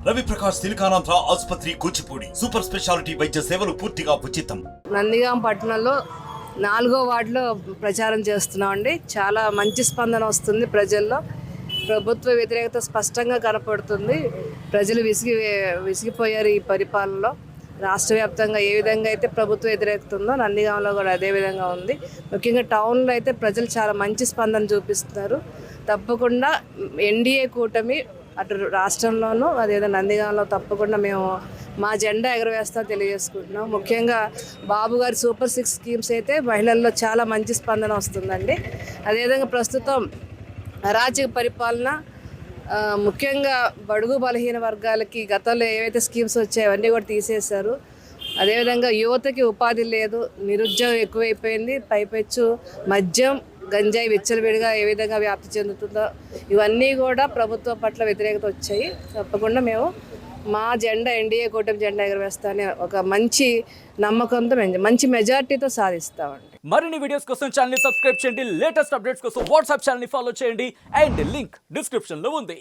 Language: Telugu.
రవి ప్రకాష్ సిలికానాంధ్ర ఆసుపత్రి కూచిపూడి సూపర్ స్పెషాలిటీ వైద్య సేవలు పూర్తిగా ఉచితం. నందిగాం పట్టణంలో 4వ వార్డులో ప్రచారం చేస్తున్నామండి. చాలా మంచి స్పందన వస్తుంది ప్రజల్లో. ప్రభుత్వ వ్యతిరేకత స్పష్టంగా కనపడుతుంది. ప్రజలు విసిగిపోయారు ఈ పరిపాలనలో. రాష్ట్ర వ్యాప్తంగా ఏ విధంగా అయితే ప్రభుత్వ వ్యతిరేకత ఉందో నందిగాంలో కూడా అదే విధంగా ఉంది. ముఖ్యంగా టౌన్లో అయితే ప్రజలు చాలా మంచి స్పందన చూపిస్తున్నారు. తప్పకుండా ఎన్డీఏ కూటమి అటు రాష్ట్రంలోనూ అదేవిధంగా నందిగాంలో తప్పకుండా మేము మా జెండా ఎగరవేస్తా తెలియజేసుకుంటున్నాం. ముఖ్యంగా బాబు గారి సూపర్ 6 స్కీమ్స్ అయితే మహిళల్లో చాలా మంచి స్పందన వస్తుందండి. అదేవిధంగా ప్రస్తుతం అరాచక పరిపాలన ముఖ్యంగా బడుగు బలహీన వర్గాలకి గతంలో ఏవైతే స్కీమ్స్ వచ్చాయో అవన్నీ కూడా తీసేశారు. అదేవిధంగా యువతకి ఉపాధి లేదు, నిరుద్యోగం ఎక్కువైపోయింది. పైపెచ్చు మద్యం గంజాయి విచ్చలవిడిగా ఏ విధంగా వ్యాప్తి చెందుతుందో ఇవన్నీ కూడా ప్రభుత్వం పట్ల వ్యతిరేకత వచ్చాయి. తప్పకుండా మేము మా జెండా ఎన్డీఏ కూటమి జెండా ఎగరవేస్తానే ఒక మంచి నమ్మకంతో మంచి మెజార్టీతో సాధిస్తామండి. మరిన్ని వీడియోస్ కోసం ఛానల్ ని సబ్స్క్రైబ్ చేయండి. లేటెస్ట్ అప్డేట్స్ కోసం వాట్సాప్ ఛానల్ ని ఫాలో చేయండి. అండ్ లింక్ డిస్క్రిప్షన్ లో ఉంది.